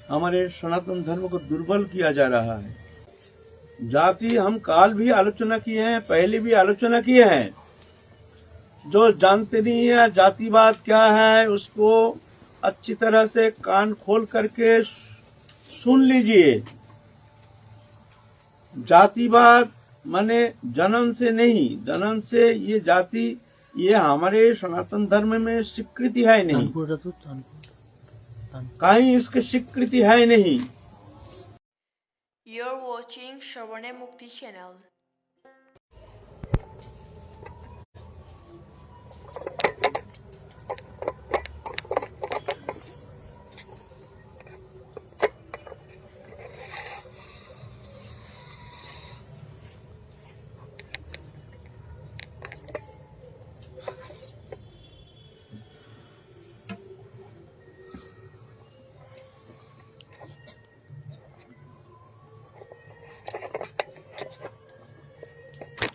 हमारे सनातन धर्म को दुर्बल किया जा रहा है। जाति हम काल भी आलोचना किए हैं, पहले भी आलोचना किए हैं। जो जानते नहीं है जातिवाद क्या है, उसको अच्छी तरह से कान खोल करके सुन लीजिए। जातिवाद माने जन्म से नहीं, जन्म से ये जाति ये हमारे सनातन धर्म में स्वीकृति है नहीं, कहीं इसकी स्वीकृति है नहीं। You're watching Shravane Mukti channel.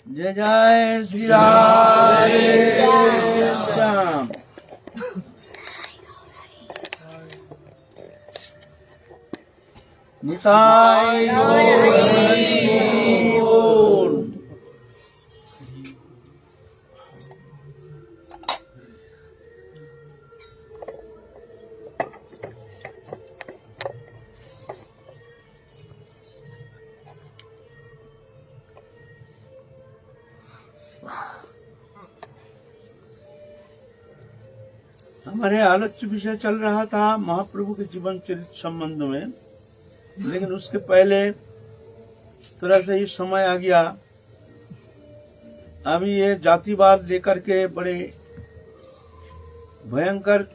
जय जय श्री राम, जय श्याम। निताय गौर। हमारे आलोच्य विषय चल रहा था महाप्रभु के जीवन चरित्र संबंध में, लेकिन उसके पहले थोड़ा सा ही समय आ गया। अभी ये जातिवाद लेकर के बड़े भयंकर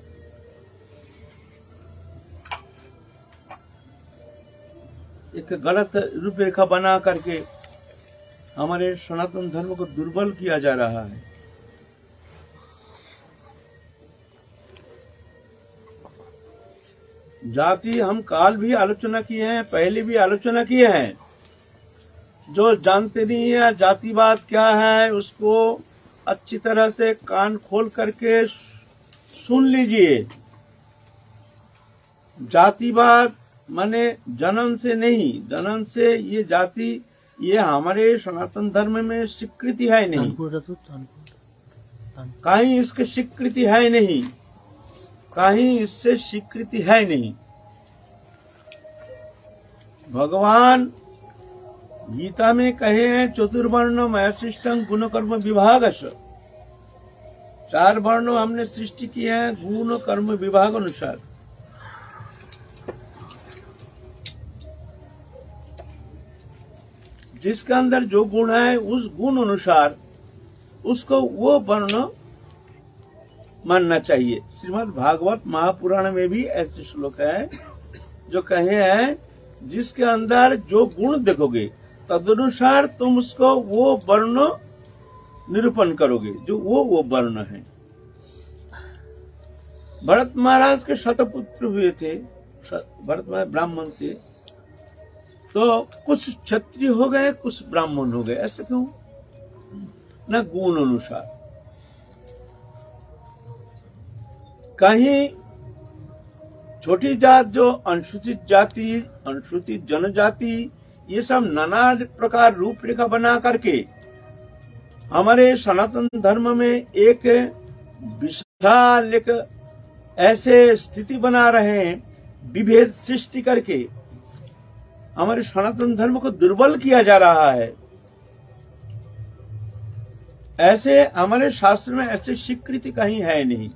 एक गलत रूपरेखा बना करके हमारे सनातन धर्म को दुर्बल किया जा रहा है। जाति हम काल भी आलोचना किए हैं, पहले भी आलोचना किए हैं। जो जानते नहीं है जातिवाद क्या है, उसको अच्छी तरह से कान खोल करके सुन लीजिए। जातिवाद माने जन्म से नहीं, जन्म से ये जाति ये हमारे सनातन धर्म में स्वीकृति है नहीं, कहीं इसकी स्वीकृति है नहीं, कहीं इससे स्वीकृति है नहीं। भगवान गीता में कहे हैं चतुर्वर्ण अशिष्टं गुण कर्म विभागश। 4 वर्ण हमने सृष्टि किए हैं गुण कर्म विभाग अनुसार। जिसके अंदर जो गुण है उस गुण अनुसार उसको वो वर्ण मानना चाहिए। श्रीमद् भागवत महापुराण में भी ऐसे श्लोक है जो कहे हैं जिसके अंदर जो गुण देखोगे तदनुसार तुम उसको वो वर्ण निरूपण करोगे जो वो वर्ण है। भरत महाराज के शतपुत्र हुए थे, भरत महाराज ब्राह्मण थे, तो कुछ क्षत्रिय हो गए कुछ ब्राह्मण हो गए। ऐसे क्यों? न गुण अनुसार। कहीं छोटी जात जो अनुसूचित जाति, अनुसूचित जनजाति, ये सब नाना प्रकार रूपरेखा बना करके हमारे सनातन धर्म में एक विशाल एक ऐसे स्थिति बना रहे हैं, विभेद सृष्टि करके हमारे सनातन धर्म को दुर्बल किया जा रहा है। ऐसे हमारे शास्त्र में ऐसे स्वीकृति कहीं है नहीं।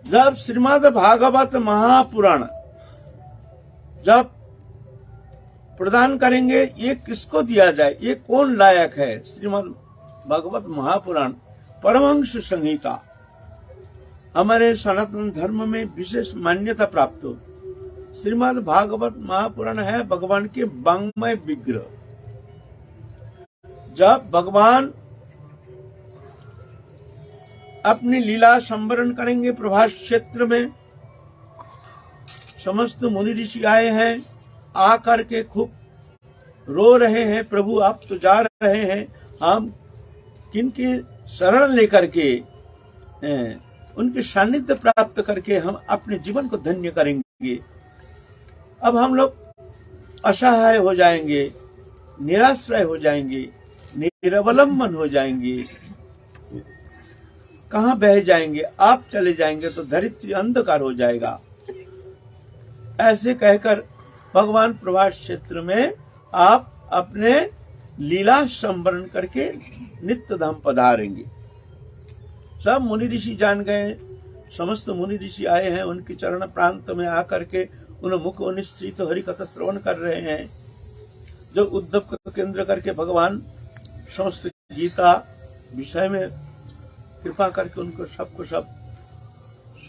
जब श्रीमद् भागवत महापुराण जब प्रदान करेंगे, ये किसको दिया जाए, ये कौन लायक है? श्रीमद् भागवत महापुराण परमहंस संहिता हमारे सनातन धर्म में विशेष मान्यता प्राप्त हो। श्रीमद् भागवत महापुराण है भगवान के वाङ्मय विग्रह। जब भगवान अपनी लीला संवरण करेंगे प्रभास क्षेत्र में, समस्त मुनि ऋषि आए हैं, आकर के खूब रो रहे हैं, प्रभु आप तो जा रहे हैं, हम किनकी शरण लेकर के उनके सानिध्य प्राप्त करके हम अपने जीवन को धन्य करेंगे। अब हम लोग असहाय हो जाएंगे, निराश्रय हो जाएंगे, निरवलंबन हो जाएंगे, कहां बह जाएंगे? आप चले जाएंगे तो धरित्री अंधकार हो जाएगा। ऐसे कहकर भगवान प्रभास क्षेत्र में आप अपने लीला संवरण करके नित्य धाम पधारेंगे। सब मुनि ऋषि जान गए, समस्त मुनि ऋषि आए हैं, उनके चरण प्रांत में आकर के उन मुख निश्चित हरि कथा श्रवण कर रहे हैं। जो उद्धव को केंद्र करके भगवान समस्त गीता विषय में कृपा करके उनको सबको सब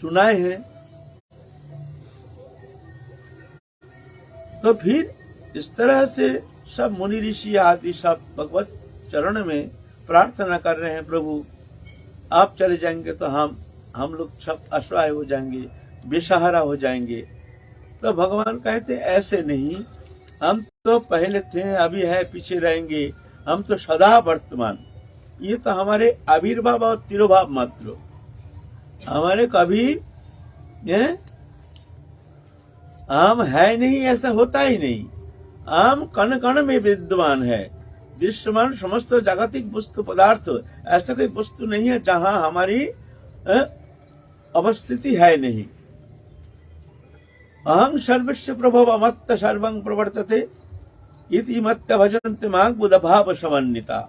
सुनाए हैं। तो फिर इस तरह से सब मुनि ऋषि आदि सब भगवत चरण में प्रार्थना कर रहे हैं, प्रभु आप चले जाएंगे तो हम लोग सब असहाय हो जाएंगे, बेसहारा हो जाएंगे। तो भगवान कहते ऐसे नहीं, हम तो पहले थे, अभी है, पीछे रहेंगे, हम तो सदा वर्तमान। ये तो हमारे आविर्भाव और तिरोभाव मात्र, हमारे कभी हम है नहीं, ऐसा होता ही नहीं। हम कण कण में विद्यमान है, दृश्यमान समस्त जागतिक वस्तु पदार्थ, ऐसा कोई वस्तु नहीं है जहां हमारी अवस्थिति है नहीं। अहं सर्वस्य प्रभव मत्त सर्वं प्रवर्तते इति मत्त भजन्ते मां बुध भाव समन्विता।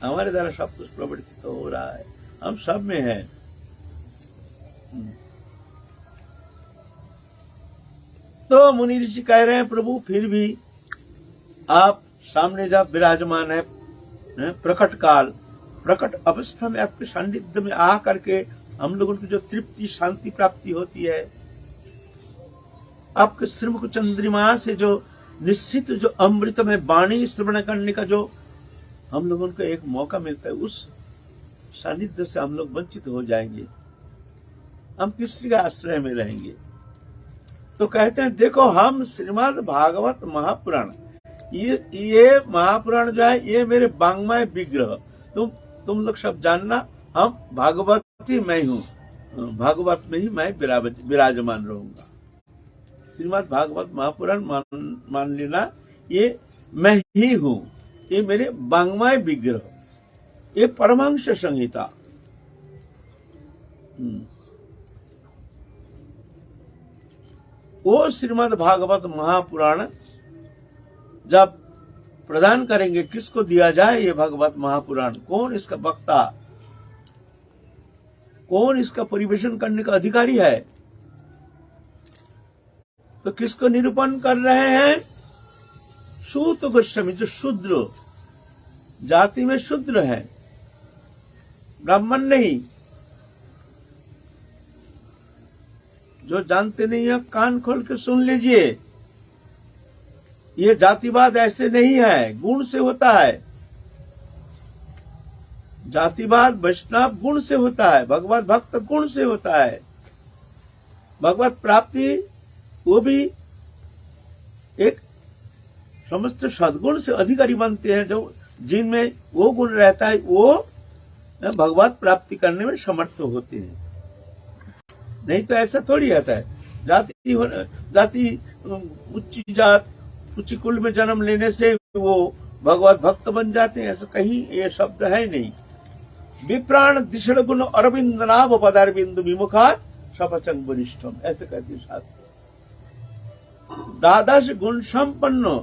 हमारे द्वारा सब कुछ प्रवर्तित हो रहा है, हम सब में है। तो मुनि ऋषि कह रहे हैं, प्रभु फिर भी आप सामने जब विराजमान है, प्रकट काल, प्रकट अवस्था में आपके सानिध्य में आ करके हम लोगों की जो तृप्ति शांति प्राप्ति होती है, आपके श्रीमुख चंद्रिमा से जो निश्चित जो अमृत में वाणी श्रवण करने का जो हम लोगों को एक मौका मिलता है, उस सानिध्य से हम लोग वंचित हो जाएंगे, हम किसी का आश्रय में रहेंगे। तो कहते हैं देखो, हम श्रीमद् भागवत महापुराण, ये महापुराण जो है ये मेरे वाङ्मय विग्रह, तुम लोग सब जानना, हम भागवती मैं हूँ, भागवत में ही मैं विराजमान रहूंगा। श्रीमद् भागवत महापुराण मान लेना, ये मैं ही हूँ, ये मेरे वाङ्मय विग्रह, ये परमहंस संहिता। वो श्रीमद् भागवत महापुराण जब प्रदान करेंगे, किसको दिया जाए ये भगवत महापुराण? कौन इसका वक्ता, कौन इसका परिवेशन करने का अधिकारी है? तो किसको निरूपण कर रहे हैं? सूत गोस्वामी, जो शूद्र जाति में शूद्र है, ब्राह्मण नहीं। जो जानते नहीं है कान खोल के सुन लीजिए, ये जातिवाद ऐसे नहीं है, गुण से होता है। जातिवाद वैष्णव गुण से होता है, भगवत भक्त गुण से होता है। भगवत प्राप्ति वो भी एक समस्त सद्गुण से अधिकारी बनते हैं, जो जिनमें वो गुण रहता है वो भगवत प्राप्ति करने में समर्थ होते हैं। नहीं तो ऐसा थोड़ी रहता है। जाति उच्च जात उच्च कुल में जन्म लेने से वो भगवत भक्त बन जाते हैं, ऐसा कहीं ये शब्द है नहीं। विप्राण दिशण गुण अरविंद नाभ पदारविंद विमुखात सपचंग वरिष्ठम, ऐसे कहते शास्त्र। द्वादश गुण संपन्न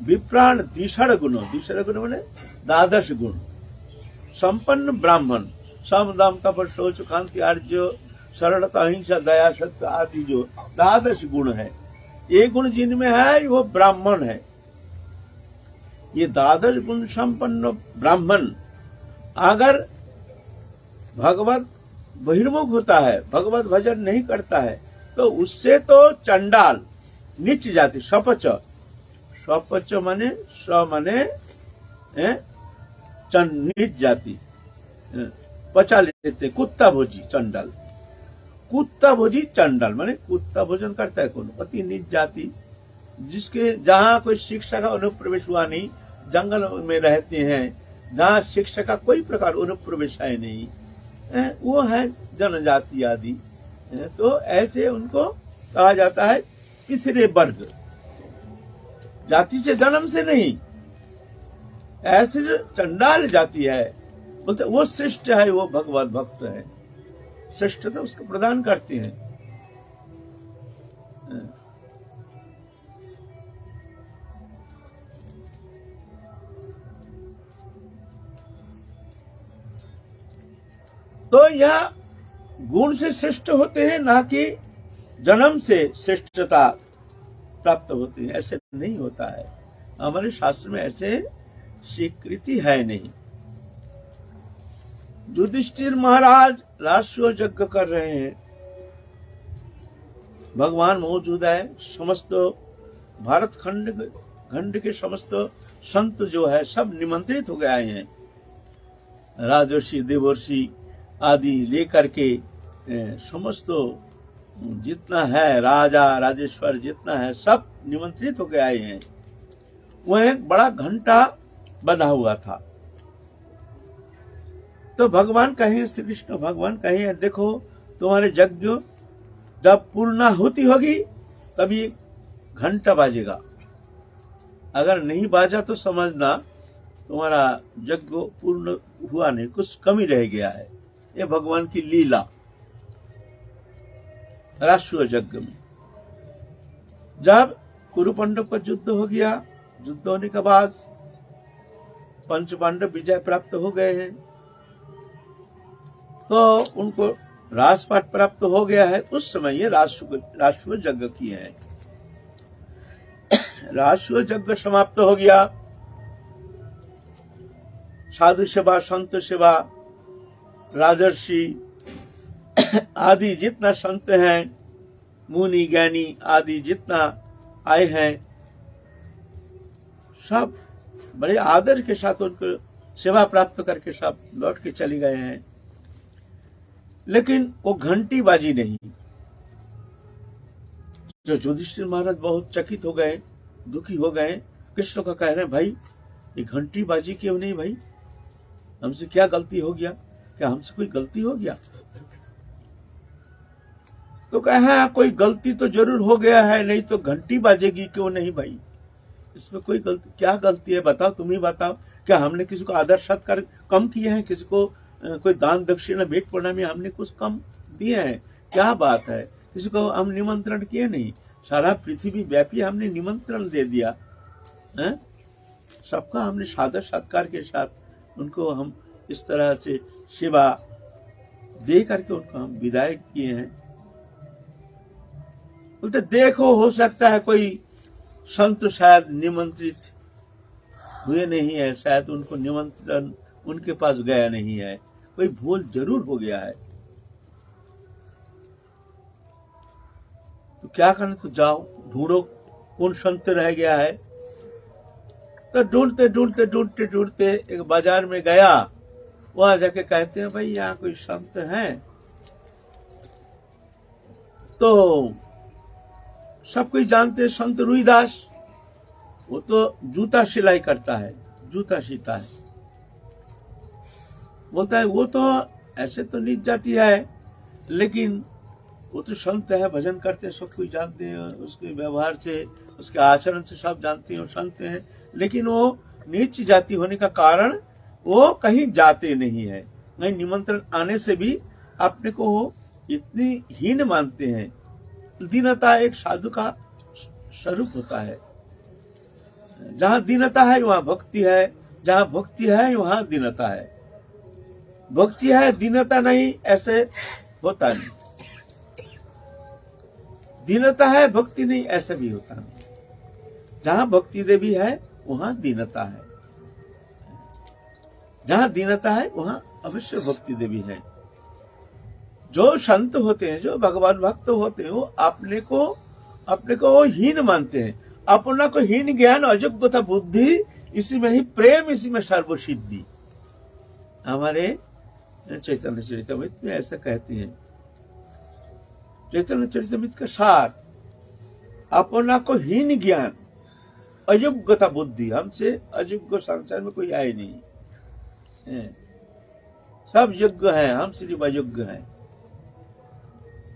विप्राण दिशण गुण मैंने द्वादश गुण संपन्न ब्राह्मण, सम दम तप शौच कांति आर्य सरलता अहिंसा दया सत्य आदि जो द्वादश गुण है, ये गुण जिनमें है वो ब्राह्मण है। ये द्वादश गुण संपन्न ब्राह्मण अगर भगवत बहिर्मुख होता है, भगवत भजन नहीं करता है, तो उससे तो चंडाल नीच जाति, सपच, सपच माने स माने नीच जाति, पचा लेते, कुत्ता भोजी चंडाल, कुत्ता भोजी चंडाल माने कुत्ता भोजन करता है कौन? अति नीच जाति, जिसके जहाँ कोई शिक्षा का अनुप्रवेश हुआ नहीं, जंगल में रहते हैं, जहाँ शिक्षा का कोई प्रकार अनुप्रवेश है नहीं, वो है जनजाति आदि। तो ऐसे उनको कहा जाता है तीसरे वर्ग, जाति से जन्म से नहीं। ऐसे जो चंडाल जाति है बोलते वो श्रेष्ठ है, वो भगवत भक्त है, श्रेष्ठता उसको प्रदान करते हैं। तो यह गुण से श्रेष्ठ होते हैं, ना कि जन्म से श्रेष्ठता प्राप्त होती है। ऐसे नहीं होता है, हमारे शास्त्र में ऐसे स्वीकृति है नहीं। युधिष्ठिर महाराज राष्ट्र यज्ञ कर रहे हैं, भगवान मौजूद है, समस्त भारत खंड के समस्त संत जो है सब निमंत्रित हो गए आए हैं। राजर्षि देवर्षि आदि लेकर के समस्त जितना है राजा राजेश्वर जितना है सब निमंत्रित होकर आए हैं। वह एक बड़ा घंटा बना हुआ था। तो भगवान कहे, श्री कृष्ण भगवान कहे, देखो तुम्हारे यज्ञ जब पूर्णाहुति होगी तभी घंटा बाजेगा, अगर नहीं बाजा तो समझना तुम्हारा यज्ञ पूर्ण हुआ नहीं, कुछ कमी रह गया है। ये भगवान की लीला। राष्ट्रीय यज्ञ में जब कुरु पांडव का युद्ध हो गया, युद्ध होने के बाद पंच पांडव विजय प्राप्त हो गए हैं, तो उनको राजपाट प्राप्त हो गया है। उस समय ये राष्ट्रीय यज्ञ किए हैं। राष्ट्रीय यज्ञ समाप्त हो गया। साधु सेवा, संत सेवा, राजर्षि आदि जितना संत हैं, मुनि ज्ञानी आदि जितना आए हैं, सब बड़े आदर के साथ उनको सेवा प्राप्त करके सब लौट के चले गए हैं। लेकिन वो घंटी बाजी नहीं। जो युधिष्ठिर महाराज बहुत चकित हो गए, दुखी हो गए, कृष्ण का कह रहे हैं, भाई ये घंटी बाजी क्यों नहीं? भाई हमसे क्या गलती हो गया? क्या हमसे कोई गलती हो गया? तो कहा कोई गलती तो जरूर हो गया है, नहीं तो घंटी बाजेगी क्यों नहीं? भाई इसमें कोई गलती, क्या गलती है बताओ, तुम ही बताओ। क्या हमने किसी को आदर सत्कार कम किए हैं? किसी को कोई दान दक्षिणा भेंट प्रणामी हमने कुछ कम दिए हैं? क्या बात है? किसी को हम निमंत्रण किए नहीं? सारा पृथ्वी व्यापी हमने निमंत्रण दे दिया है। सबका हमने सादर सत्कार के साथ उनको हम इस तरह से सेवा दे करके उनको हम विदाई किए हैं। बोलते देखो, हो सकता है कोई संत शायद निमंत्रित हुए नहीं है, शायद उनको निमंत्रण उनके पास गया नहीं है, कोई भूल जरूर हो गया है। तो क्या करना? तो जाओ ढूंढो कौन संत रह गया है। तो ढूंढते ढूंढते ढूंढते ढूंढते एक बाजार में गया, वहां जाके कहते हैं, भाई यहाँ कोई संत है? तो सब कोई जानते हैं संत रुईदास, वो तो जूता सिलाई करता है, जूता सीता है। बोलता है वो तो ऐसे तो नीच जाती है, लेकिन वो तो संत है, भजन करते हैं, सब कोई जानते हैं, उसके व्यवहार से उसके आचरण से सब जानते हैं, वो संत हैं। लेकिन वो नीच जाति होने का कारण वो कहीं जाते नहीं है, नहीं निमंत्रण आने से भी अपने को वो इतनी हीन मानते हैं। दीनता एक साधु का स्वरूप होता है। जहां दीनता है वहां भक्ति है, जहां भक्ति है वहां दीनता है। भक्ति है दीनता नहीं, ऐसे होता नहीं। दीनता है भक्ति नहीं, ऐसा भी होता नहीं। जहां भक्ति देवी है वहां दीनता है, जहां दीनता है वहां अवश्य भक्ति देवी है। जो संत होते हैं, जो भगवान भक्त होते हैं, वो अपने को वो हीन मानते हैं। अपना को हीन ज्ञान, अयोग्यता बुद्धि, इसी में ही प्रेम, इसी में सर्वसिद्धि। हमारे चैतन्य चरितमृत में ऐसा कहते हैं। चैतन्य चरितमृत का सार, अपना को हीन ज्ञान, अयोग्यता बुद्धि। हमसे अयोग्य संसार में कोई आए नहीं। सब योग्य हैं, हम सिर्फ अयोग्य हैं।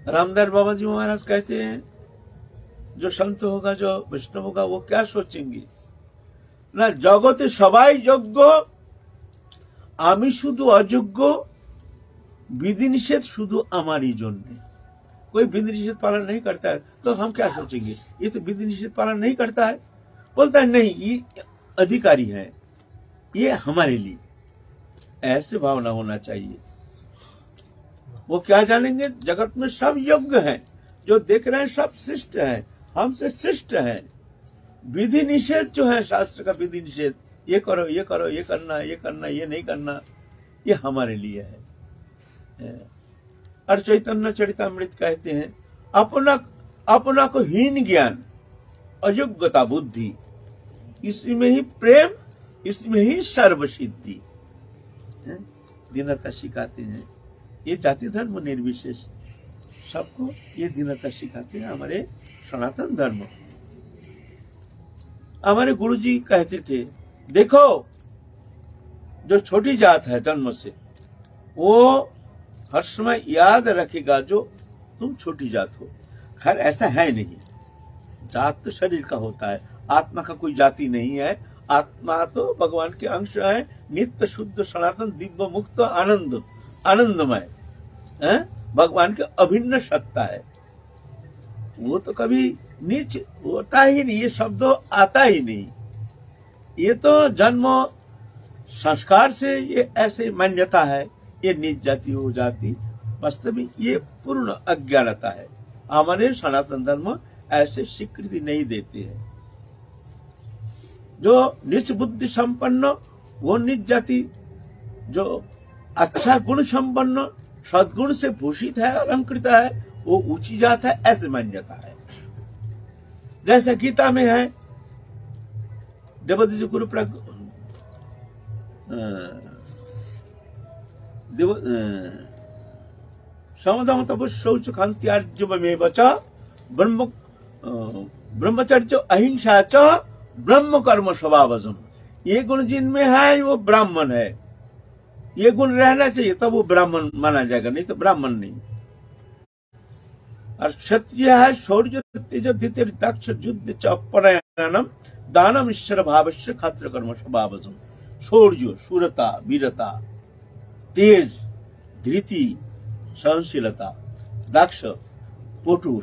रामदास बाबा जी महाराज कहते हैं जो संत होगा, जो वैष्णव होगा, वो क्या सोचेंगे ना, जगते सबाई योग्य, आमी शुधु अयोग्य, विधि निषेध शुधु आमारी जन्य। कोई विधि निषेध पालन नहीं करता है तो हम क्या सोचेंगे, ये तो विधि निषेध पालन नहीं करता है, बोलता है नहीं ये अधिकारी है, ये हमारे लिए। ऐसे भावना होना चाहिए। वो क्या जानेंगे, जगत में सब योग्य हैं, जो देख रहे हैं सब श्रेष्ठ हैं, हमसे श्रेष्ठ हैं। विधि निषेध जो है, शास्त्र का विधि निषेध, ये करो, ये करो, ये करना, ये करना, ये नहीं करना, ये हमारे लिए है। और चैतन्य चरितामृत कहते हैं, अपना को हीन ज्ञान, अयोग्यता बुद्धि, इसमें ही प्रेम, इसमें ही सर्वसिद्धि। दीनता सिखाते हैं। ये जाति धर्म निर्विशेष सबको ये दीनता सिखाते हैं हमारे सनातन धर्म। हमारे गुरुजी कहते थे, देखो जो छोटी जात है जन्म से, वो हर समय याद रखेगा जो तुम छोटी जात हो। खैर ऐसा है नहीं, जात तो शरीर का होता है, आत्मा का कोई जाति नहीं है। आत्मा तो भगवान के अंश है, नित्य शुद्ध सनातन दिव्य मुक्त आनंदमय है, भगवान के अभिन्न सत्ता है। वो तो कभी नीच होता ही नहीं, ये शब्द आता ही नहीं। ये तो जन्म संस्कार से ये ऐसे मान्यता है, ये नीच जाति हो जाती, वास्तव में ये पूर्ण अज्ञानता है। हमारे सनातन धर्म ऐसे स्वीकृति नहीं देते हैं। जो नीच बुद्धि संपन्न वो नीच जाति, जो अच्छा गुण संपन्न सद्गुण से भूषित है, अलंकृत है, वो ऊंची जात है, ऐसे मान्यता है। जैसा गीता में है, देवदत्त गुरु समदम तप शौच कांत्यार्जुमेव च ब्रह्मचर्य अहिंसा च ब्रह्म कर्म स्वभावजम। ये गुण जिनमें है वो ब्राह्मण है, ये गुण रहना चाहिए तब वो ब्राह्मण माना जाएगा, नहीं तो ब्राह्मण नहीं। और क्षत्रिय है शौर्य तेज धीतिर दक्ष युद्ध च अपरायणम दानम ईश्वर भावस्य क्षत्र कर्म स्वभावजम। शौर्य शूरता, वीरता, तेज, धृति, सहनशीलता, दक्ष, पटु,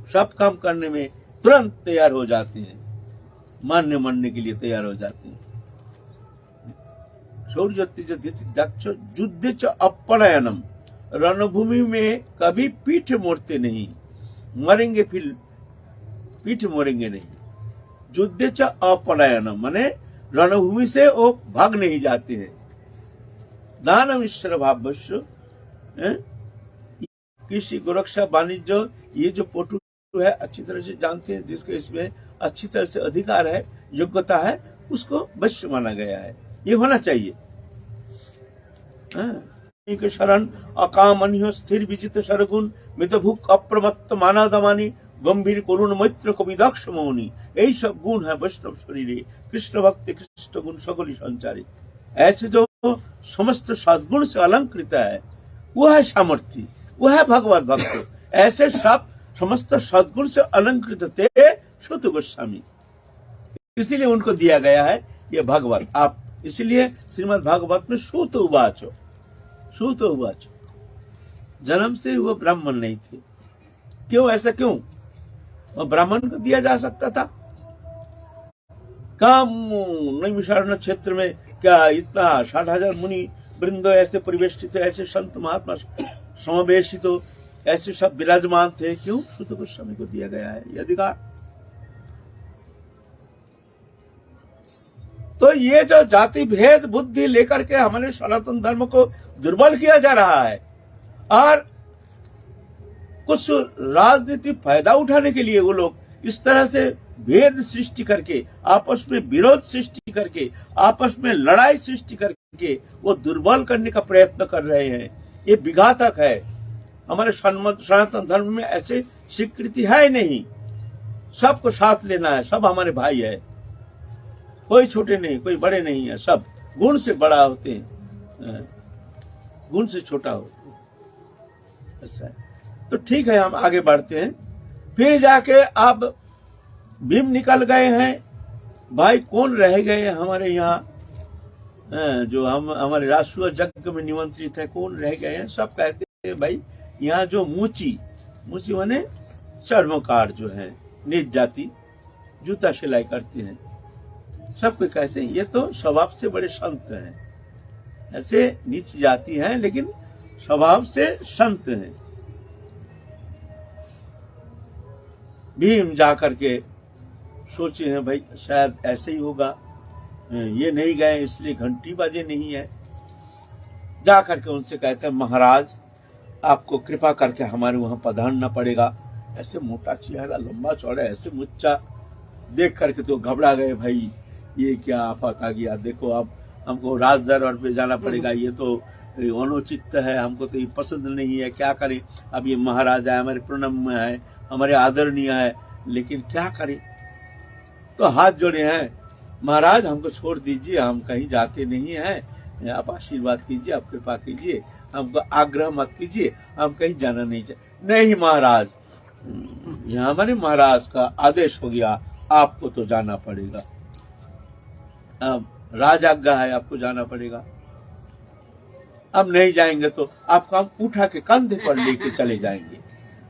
सब काम करने में तुरंत तैयार हो जाते हैं, मरने के लिए तैयार हो जाते हैं। शौर्य तेज धृति दक्ष युद्ध च अपरायणम, रणभूमि में कभी पीठ मोड़ते नहीं, मरेंगे फिर पीठ मोड़ेंगे नहीं। युद्ध च अपलायनम माने रणभूमि से वो भाग नहीं जाते हैं। दानम ईश्वर भावस्य, कृषि गोरक्षा वाणिज्य, ये जो पटु है अच्छी तरह से जानते हैं, जिसके इसमें अच्छी तरह से अधिकार है, योग्यता है, उसको वश्य माना गया है। ये होना चाहिए। के शरण अकामनीय स्थिर विजित सरगुण मितभुक अप्रमत्त मानादमानी गंभीर करुण मैत्र कवि दक्ष मौनी, यही सब गुण है वैष्णव शरीरे। कृष्ण भक्ति कृष्ण गुण सकली संचारी। ऐसे जो समस्त सद्गुण से अलंकृत है वो है सामर्थ्य, वो है भगवत भक्त। ऐसे सब समस्त सद्गुण से अलंकृत थे सुत गोस्वामी, इसीलिए उनको दिया गया है ये भगवत। आप इसलिए श्रीमद् भागवत में सूत उवाचो, सूत उवाचो, जन्म से वो ब्राह्मण नहीं थे। क्यों, ऐसा क्यों? वो ब्राह्मण को दिया जा सकता था। काम नैमिषारण्य क्षेत्र में क्या इतना 60,000 मुनि वृंद ऐसे परिवेष्टित, ऐसे संत महात्मा समावेशित, ऐसे सब विराजमान थे। क्यों? सूत गोस्वामी को दिया गया है ये अधिकार। तो ये जो जाति भेद बुद्धि लेकर के हमारे सनातन धर्म को दुर्बल किया जा रहा है, और कुछ राजनीति फायदा उठाने के लिए वो लोग इस तरह से भेद सृष्टि करके, आपस में विरोध सृष्टि करके, आपस में लड़ाई सृष्टि करके वो दुर्बल करने का प्रयत्न कर रहे हैं। ये विघातक है। हमारे सनातन धर्म में ऐसे स्वीकृति है नहीं। सबको साथ लेना है, सब हमारे भाई है, कोई छोटे नहीं, कोई बड़े नहीं है, सब गुण से बड़ा होते हैं। गुण से छोटा हो, ऐसा है। तो ठीक है, हम आगे बढ़ते हैं। फिर जाके अब भीम निकल गए हैं भाई, कौन रह गए हैं हमारे यहाँ जो हम हमारे राष्ट्रीय यज्ञ में निमंत्रित है, कौन रह गए हैं? सब कहते हैं भाई यहाँ जो मुची माने चर्मकार जो है, नीच जाति, जूता सिलाई करते हैं, सबको कहते हैं ये तो स्वभाव से बड़े संत हैं। ऐसे नीच जाति हैं लेकिन स्वभाव से संत हैं। भीम जाकर के सोचे हैं भाई शायद ऐसे ही होगा, ये नहीं गए इसलिए घंटी बाजे नहीं है। जाकर के उनसे कहते हैं महाराज आपको कृपा करके हमारे वहां पधारना पड़ेगा। ऐसे मोटा चेहरा, लंबा चौड़ा, ऐसे मुच्चा देख करके तो घबरा गए भाई, ये क्या आफत आ गया। देखो अब हमको राज दरबार पे जाना पड़ेगा, ये तो अनुचित है, हमको तो ये पसंद नहीं है, क्या करें। अब ये महाराज है, हमारे प्रणम्य है, हमारे आदरणीय है, लेकिन क्या करें। तो हाथ जोड़े हैं, महाराज हमको छोड़ दीजिए, हम कहीं जाते नहीं हैं, आप आशीर्वाद कीजिए, आप कृपा कीजिए, हमको आग्रह मत कीजिए, हम कहीं जाना नहीं चाहिए। नहीं महाराज, यहाँ हमारे महाराज का आदेश हो गया, आपको तो जाना पड़ेगा, अब राज आज्ञा है, आपको जाना पड़ेगा। अब नहीं जाएंगे तो आपको हम उठा के कंधे पर लेके चले जाएंगे।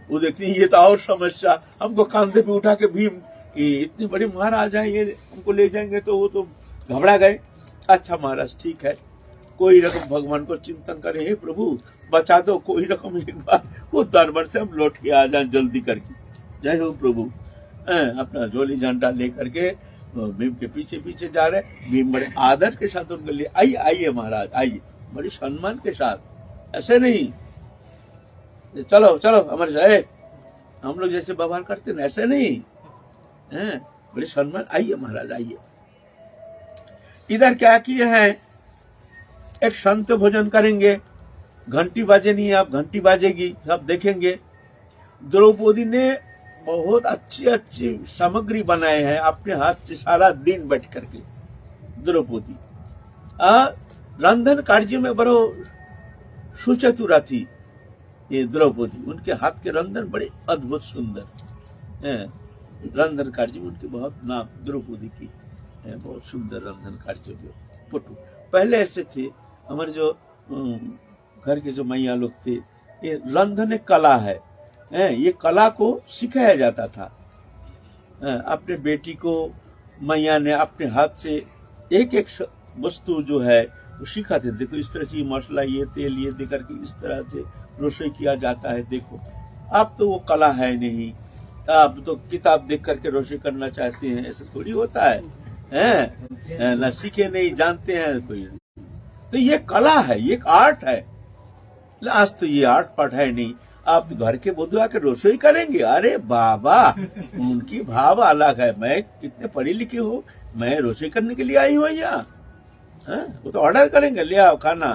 वो देखते हैं ये तो और समस्या, हमको कंधे पे उठा के भीम इतने बड़े महाराज हैं, ये हमको ले जाएंगे, तो वो तो घबरा गए। अच्छा महाराज ठीक है, कोई रकम भगवान को चिंतन करें, हे प्रभु बचा दो, कोई रकम एक बार वो दरबार से हम लौट के आ जाए जल्दी करके। जय हो प्रभु। अपना झोली झंडा लेकर के भीम के पीछे पीछे जा रहे। भीम बड़े आदर के साथ उनके लिए आइए आइए महाराज आइए, बड़े सम्मान के साथ, ऐसे नहीं चलो चलो हमारे साथ हम लोग जैसे व्यवहार करते ना, ऐसे नहीं, बड़े सम्मान, आइए महाराज आइए। इधर क्या किए हैं, एक संत भोजन करेंगे, घंटी बाजे नहीं, आप घंटी बाजेगी, सब देखेंगे। द्रौपदी ने बहुत अच्छी अच्छी सामग्री बनाए हैं अपने हाथ से, सारा दिन बैठ करके। द्रौपदी रंधन कार्य में बड़ो सुचतुरा थी ये द्रौपदी, उनके हाथ के रंधन बड़े अद्भुत सुंदर, रंधन कार्य में उनकी बहुत नाम द्रौपदी की, बहुत सुंदर रंधन कार्य जो पटु। पहले ऐसे थे हमारे जो घर के जो मैया लोग थे, ये रंधन एक कला है, ये कला को सिखाया जाता था। अपने बेटी को मैया ने अपने हाथ से एक एक वस्तु जो है वो सिखाते। देखो इस तरह से मसाला, ये तेल, ये देकर के इस तरह से रसोई किया जाता है। देखो अब तो वो कला है नहीं, आप तो किताब देख करके रसोई करना चाहते हैं, ऐसा थोड़ी होता है, ना सीखे नहीं, जानते हैं कोई। तो ये कला है, ये एक आर्ट है। आज तो ये आर्ट पार्ट है नहीं, आप घर के बुद्धू आके रसोई करेंगे, अरे बाबा उनकी भाव अलग है। मैं कितने पढ़ी लिखी हूँ, मैं रसोई करने के लिए आई हूँ यहाँ, वो तो ऑर्डर करेंगे, ले आओ खाना।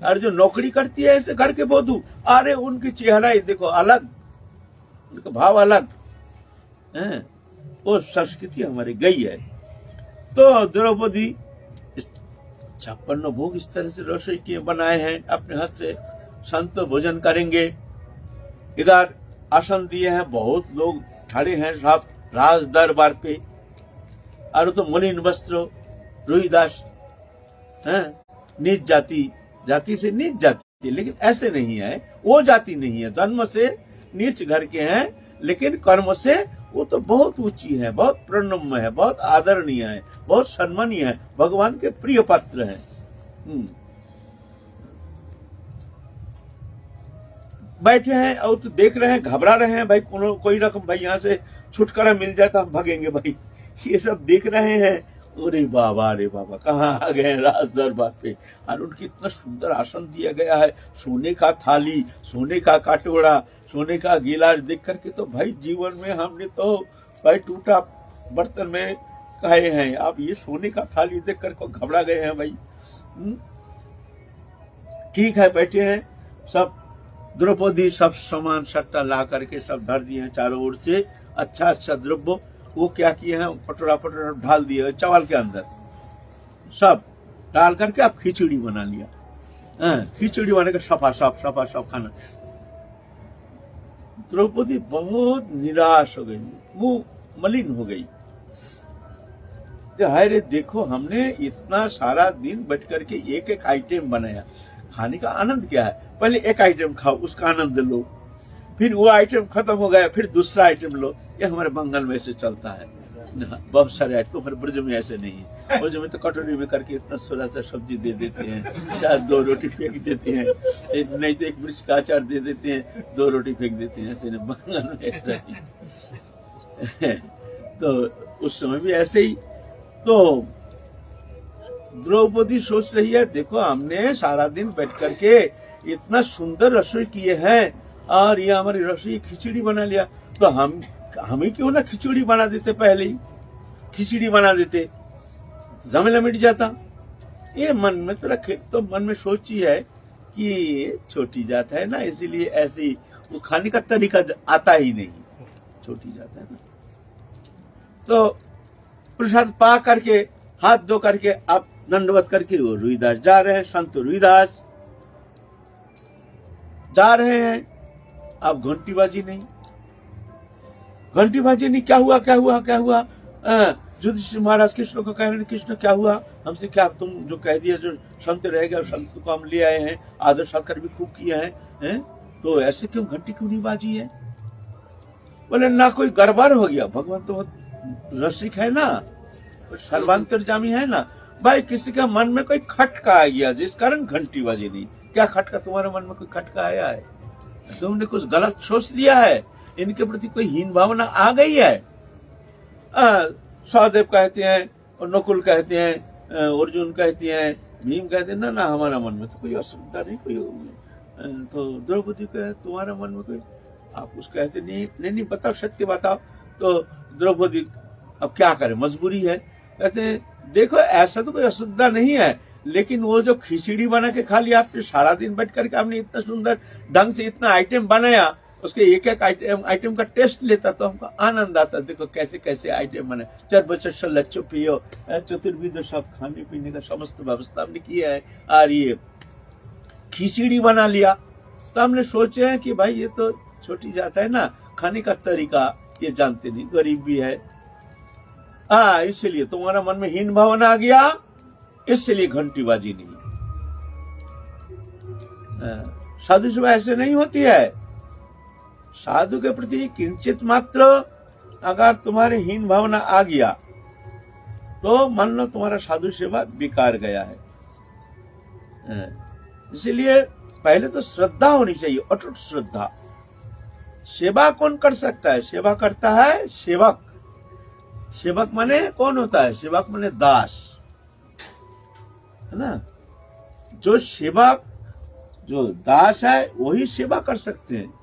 और जो नौकरी करती है ऐसे घर के बुद्धू, अरे उनकी चेहरा ही देखो अलग, उनका भाव अलग, वो संस्कृति हमारी गई है। तो द्रौपदी 56 भोग इस तरह से रसोई किए बनाए हैं अपने हाथ से, संत भोजन करेंगे। इधर आसन दिए हैं, बहुत लोग खड़े हैं साहब राज दरबार पे, और तो मलिन वस्त्र रोहिदास, नीच जाति, जाति से नीच जाति, लेकिन ऐसे नहीं है, वो जाति नहीं है, जन्म से नीच घर के हैं, लेकिन कर्म से वो तो बहुत ऊंची है, बहुत प्रणम्य है, बहुत आदरणीय है, बहुत सम्मानीय है, भगवान के प्रिय पात्र है। बैठे हैं और तो देख रहे हैं, घबरा रहे हैं भाई, कोई रकम भाई यहाँ से छुटकारा मिल जाए तो हम भागेंगे भाई। ये सब देख रहे हैं, अरे बाबा कहाँ आ गए राज दरबार पे। और उनकी इतना सुंदर आसन दिया गया है, सोने का थाली, सोने का कटोरा, सोने का गिलास देख करके तो भाई जीवन में हमने तो भाई टूटा बर्तन में खाए हैं, आप ये सोने का थाली देख करके घबरा गए हैं भाई। ठीक है, बैठे हैं सब। द्रौपदी सब सामान सट्टा ला करके सब धर दिए हैं चारों ओर से, अच्छा अच्छा द्रव्य। वो क्या किए हैं, कटोरा पटोरा ढाल दिए चावल के अंदर, सब डाल करके आप खिचड़ी बना लिया। खिचड़ी बने का सफा सफ खाना। द्रौपदी बहुत निराश हो गई, मुंह मलिन हो गई। हाय रे, देखो हमने इतना सारा दिन बैठ करके एक एक आइटम बनाया, खाने का आनंद क्या है? पहले एक आइटम खाओ, उसका आनंद लो, फिर वो आइटम खत्म हो गया, फिर दूसरा आइटम लो। ये हमारे बंगाल में ऐसे चलता है, बहुत सारे आइटम। हमारे ब्रज में ऐसे नहीं है। ब्रज में तो कटोरी में करके इतना थोड़ा सा सब्जी दे देते हैं, चाहे 2 रोटी फेंक देते हैं, नहीं तो 1 मिर्च का अचार दे देते हैं, 2 रोटी फेंक देते हैं। ऐसे बंगाल में ऐसा ही तो उस समय भी ऐसे ही। तो द्रौपदी सोच रही है, देखो हमने सारा दिन बैठ करके इतना सुंदर रसोई किए हैं और ये हमारी रसोई खिचड़ी बना लिया, तो हम ही क्यों ना खिचड़ी बना देते, पहले ही खिचड़ी बना देते, झमेला मिट जाता। ये मन में तो रखे, तो मन में सोची है कि छोटी जात है ना, इसीलिए ऐसी वो खाने का तरीका आता ही नहीं, छोटी जात है ना। तो प्रसाद पा करके हाथ धो करके आप दंडवत करके वो रुईदास जा रहे हैं, संत रुईदास जा रहे हैं। अब घंटीबाजी नहीं, क्या हुआ क्या हुआ क्या हुआ? युधिष्ठिर महाराज कृष्ण को कह रहे, कृष्ण क्या हुआ हमसे? क्या तुम जो कह दिया, जो संत रह गया, संत को हम ले आए हैं, आदर सत्कार भी खूब किया है, तो ऐसे क्यों घंटी क्यों नहीं बाजी है? बोले ना कोई गड़बड़ हो गया, भगवान तो रसिक है ना, सर्वांतर्यामी है ना। भाई किसी का मन में कोई खटका आ गया जिस कारण घंटी बाजी नहीं। क्या खटका? तुम्हारे मन में कोई खटका आया है? तुमने कुछ गलत सोच लिया है, इनके प्रति कोई हीन भावना आ गई है। सहदेव कहते हैं और नकुल कहते हैं, अर्जुन कहते हैं, भीम कहते हैं, ना हमारा मन में तो कोई असुविधा नहीं, कोई। तो द्रौपदी कहे तुम्हारा मन में कोई, आप उस कहते नहीं बताओ, सत्य बताओ। तो द्रौपदी अब क्या करे, मजबूरी है। कहते हैं देखो ऐसा तो कोई असुविधा नहीं है, लेकिन वो जो खिचड़ी बना के खा लिया आपने, सारा दिन बैठ करके आपने इतना सुंदर ढंग से इतना आइटम बनाया, उसके एक एक आइटम का टेस्ट लेता तो हमको आनंद आता। देखो कैसे कैसे आइटम बने, 4 बच्चे लच्छो पियो, चतुर्विध सब खाने पीने का समस्त व्यवस्था हमने किया है, और ये खिचड़ी बना लिया। तो हमने सोचे हैं कि भाई ये तो छोटी जाता है ना, खाने का तरीका ये जानते नहीं, गरीब भी है, इसलिए तुम्हारा मन में हीन भावना आ गया, इसलिए घंटीबाजी नहीं। साधु सेवा ऐसे नहीं होती है। साधु के प्रति किंचित मात्र अगर तुम्हारे हीन भावना आ गया तो मान लो तुम्हारा साधु सेवा बेकार गया है। इसलिए पहले तो श्रद्धा होनी चाहिए, अटूट श्रद्धा। सेवा कौन कर सकता है? सेवा करता है सेवक। सेवक माने कौन होता है? सेवक माने दास, है ना। जो सेवक, जो दास है वही सेवा कर सकते हैं।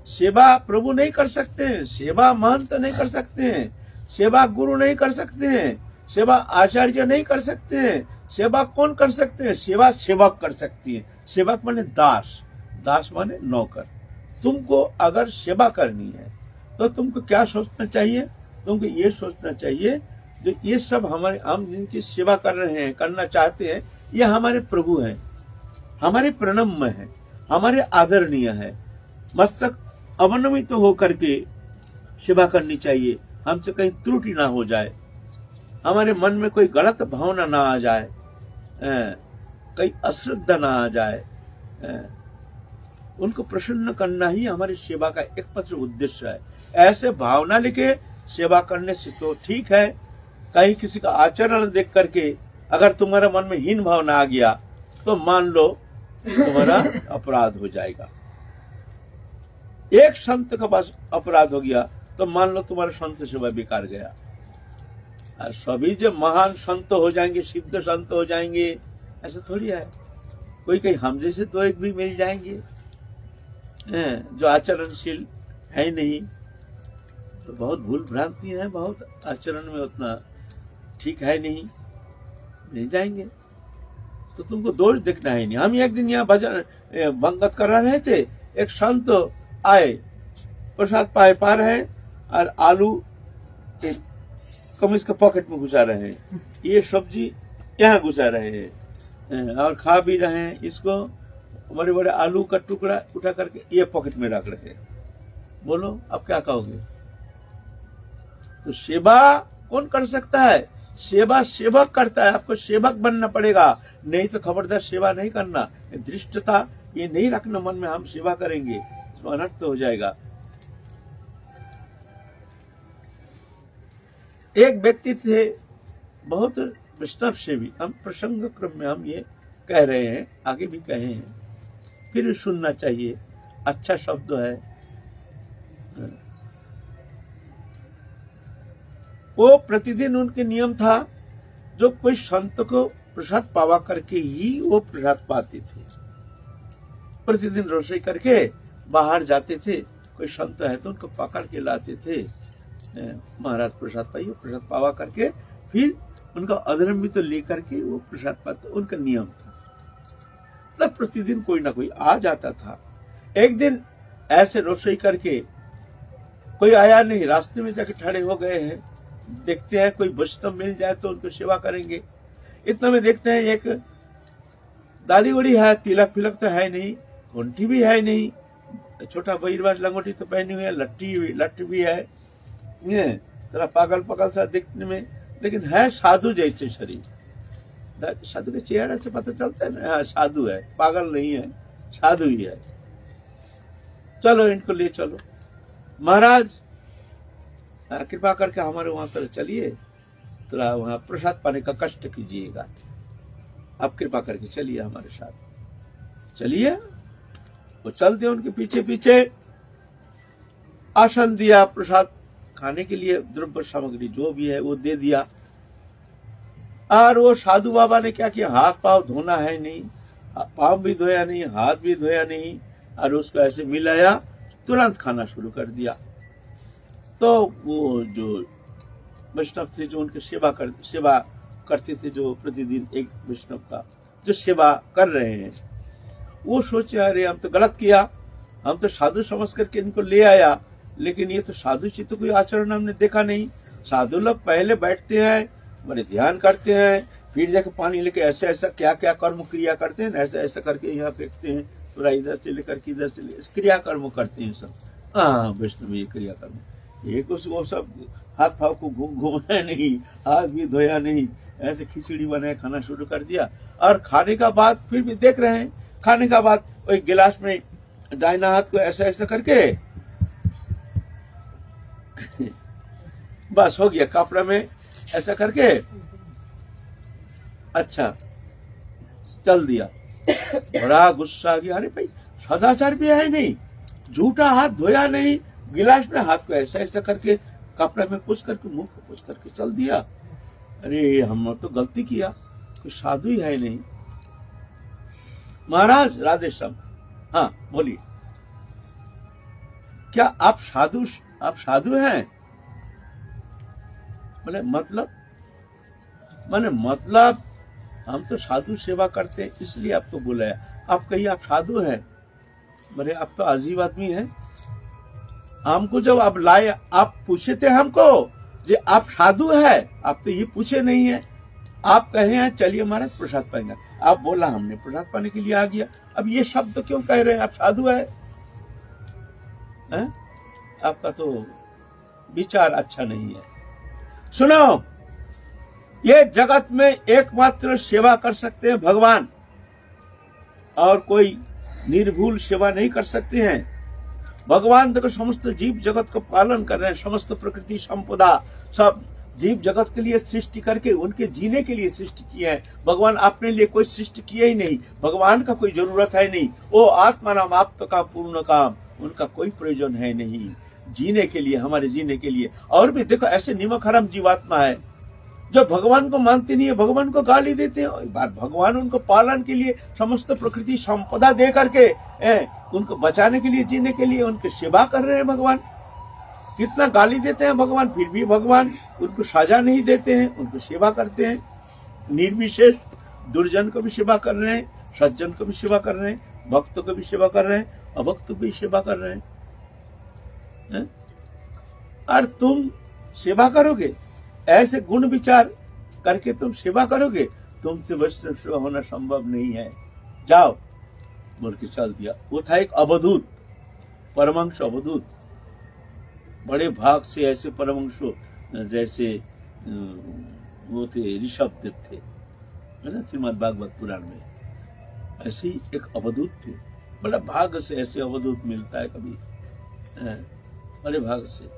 सेवा प्रभु नहीं कर सकते हैं, सेवा महंत नहीं कर सकते हैं, सेवा गुरु नहीं कर सकते हैं, सेवा आचार्य नहीं कर सकते हैं। सेवा कौन कर सकते हैं? सेवा सेवक कर सकती है। सेवक माने दास, दास माने नौकर। तुमको अगर सेवा करनी है तो तुमको क्या सोचना चाहिए? तुमको ये सोचना चाहिए जो ये सब हमारे, हम जिनकी सेवा कर रहे हैं, करना चाहते हैं, ये हमारे प्रभु हैं, हमारे प्रणम्य हैं, हमारे आदरणीय है। मस्तक अवनमित तो होकर के सेवा करनी चाहिए, हमसे कहीं त्रुटि ना हो जाए, हमारे मन में कोई गलत भावना ना आ जाए, कहीं अश्रद्धा ना आ जाए। उनको प्रसन्न करना ही हमारी सेवा का एकमात्र उद्देश्य है। ऐसे भावना लेके सेवा करने से तो ठीक है, कहीं किसी का आचरण देख करके अगर तुम्हारे मन में हीन भावना आ गया तो मान लो तुम्हारा अपराध हो जाएगा। एक संत का पास अपराध हो गया तो मान लो तुम्हारा संत सेवा बेकार गया। और सभी जो महान संत हो जाएंगे, सिद्ध संत हो जाएंगे, ऐसा थोड़ी है। कोई कहीं हम जैसे तो एक भी मिल जाएंगे जो आचरणशील है नहीं, तो बहुत भूल भ्रांति है, बहुत आचरण में उतना ठीक है नहीं, मिल जाएंगे। तो तुमको दोष देखना है नहीं। हम एक दिन यहाँ भजन भंगत कर रहे थे, एक संत आए, प्रसाद पाए पा रहे हैं और आलू कमीज के पॉकेट में घुसा रहे हैं, ये सब्जी यहाँ घुसा रहे हैं, और खा भी रहे हैं। इसको बड़े बड़े आलू का टुकड़ा उठा करके ये पॉकेट में रख रहे हैं। बोलो अब क्या कहोगे? तो सेवा कौन कर सकता है? सेवा सेवक करता है। आपको सेवक बनना पड़ेगा, नहीं तो खबरदार सेवा नहीं करना। धृष्टता ये नहीं रखना मन में, हम सेवा करेंगे तो अनर्थ हो जाएगा। एक व्यक्ति थे बहुत वैष्णव सेवी, हम प्रसंग क्रम में हम ये कह रहे हैं, आगे भी कहे हैं, फिर भी सुनना चाहिए, अच्छा शब्द है। वो प्रतिदिन उनके नियम था, जो कोई संत को प्रसाद पावा करके ही वो प्रसाद पाते थे। प्रतिदिन रसोई करके बाहर जाते थे, कोई संत है तो उनको पकड़ के लाते थे, महाराज प्रसाद पाइए, प्रसाद पावा करके फिर उनका अधर्म भी तो लेकर के वो प्रसाद पाते, उनका नियम था। तब प्रतिदिन कोई ना कोई आ जाता था। एक दिन ऐसे रसोई करके कोई आया नहीं, रास्ते में जाके खड़े हो गए हैं, देखते हैं कोई वैष्णव मिल जाए तो उनको सेवा करेंगे। इतना में देखते हैं एक दाढ़ी उड़ी है, तिलक फिलक तो है नहीं, घंटी भी है नहीं, छोटा बहिरवास लंगोटी तो पहनी हुई है, लट्टी भी है, थोड़ा पागल पागल सा दिखने में, लेकिन है साधु जैसे शरीर। साधु के चेहरे से पता चलता है ना, साधु है, पागल नहीं है, साधु ही है। चलो इनको ले चलो, महाराज कृपा करके हमारे वहां तरफ चलिए, थोड़ा वहां प्रसाद पाने का कष्ट कीजिएगा, आप कृपा करके चलिए हमारे साथ। चलिए, वो चल दिए उनके पीछे पीछे, आसन दिया, प्रसाद खाने के लिए द्रव्य सामग्री जो भी है वो दे दिया। और वो साधु बाबा ने क्या किया, हाथ पांव धोना है नहीं, पांव भी धोया नहीं, हाथ भी धोया नहीं, और उसको ऐसे मिलाया, तुरंत खाना शुरू कर दिया। तो वो जो वैष्णव थे, जो उनके सेवा करते थे, जो प्रतिदिन एक वैष्णव का जो सेवा कर रहे हैं, वो सोचे अरे हम तो गलत किया, हम तो साधु समझ करके इनको ले आया, लेकिन ये तो साधु चित्त कोई आचरण हमने देखा नहीं। साधु लोग पहले बैठते हैं, बड़े ध्यान करते हैं, फिर जाके पानी लेके ऐसे ऐसा क्या क्या कर्म क्रिया करते हैं, ऐसा ऐसा करके यहाँ फेंकते हैं, थोड़ा इधर से लेकर के इधर से क्रिया कर्म करते हैं सब। हाँ वैष्णव ये क्रिया कर्म, एक वो सब हाथ पाव को घुमाया नहीं, हाथ भी धोया नहीं, ऐसे खिचड़ी बनाया, खाना शुरू कर दिया। और खाने का बाद फिर भी देख रहे हैं, खाने का बाद एक गिलास में दाहिना हाथ को ऐसा ऐसा करके बस हो गया, कपड़ा में ऐसा करके अच्छा चल दिया। बड़ा गुस्सा आ गया, अरे भाई सदाचार भी है नहीं, झूठा हाथ धोया नहीं, गिलास में हाथ को ऐसा ऐसा करके कपड़े में पुछ करके मुंह को पुछ करके चल दिया। अरे हम तो गलती किया, कोई साधु ही है नहीं। महाराज राधे श्याम, हाँ बोलिए, क्या आप साधु हैं? मतलब हम तो साधु सेवा करते हैं इसलिए आपको बुलाया, आप कहिए आप साधु हैं? बोले आप तो अजीब आदमी हैं, हमको जब आप लाए आप पूछे थे हमको जे आप साधु है, आप तो ये पूछे नहीं है, आप कहे हैं चलिए महाराज प्रसाद पाएंगे, आप बोला हमने प्रसाद पाने के लिए आ गया, अब ये शब्द क्यों कह रहे हैं आप साधु है? आपका तो विचार अच्छा नहीं है। सुनो, ये जगत में एकमात्र सेवा कर सकते हैं भगवान, और कोई निर्भूल सेवा नहीं कर सकते हैं। भगवान देखो समस्त जीव जगत को पालन कर रहे हैं, समस्त प्रकृति संपदा सब जीव जगत के लिए सृष्टि करके उनके जीने के लिए सृष्टि किया है। भगवान अपने लिए कोई सृष्टि किया ही नहीं, भगवान का कोई जरूरत है नहीं, वो आत्मा नाम आप का पूर्ण काम, उनका कोई प्रयोजन है नहीं जीने के लिए, हमारे जीने के लिए। और भी देखो ऐसे निमक हराम जीवात्मा है जो भगवान को मानते नहीं है, भगवान को गाली देते हैं, भगवान उनको पालन के लिए समस्त प्रकृति संपदा दे करके उनको बचाने के लिए, जीने के लिए उनकी सेवा कर रहे हैं। भगवान कितना गाली देते हैं भगवान, फिर भी भगवान उनको सजा नहीं देते हैं, उनको सेवा करते हैं। निर्विशेष दुर्जन को भी सेवा कर रहे हैं, सज्जन को भी सेवा कर रहे हैं, भक्तों को भी सेवा कर रहे हैं, अभक्त को भी सेवा कर रहे हैं। और तुम सेवा करोगे, ऐसे गुण विचार करके तुम सेवा करोगे तुमसे वैष्णव सेवा होना संभव नहीं है, जाओ बोल के चल दिया। वो था एक अवधूत, परमहंस अवधूत। बड़े भाग से ऐसे परमहंसों जैसे वो थे ऋषभ देव थे, है ना, श्रीमद् भागवत पुराण में ऐसे ही एक अवधूत थे। बड़ा भाग से ऐसे अवधूत मिलता है कभी, बड़े भाग से।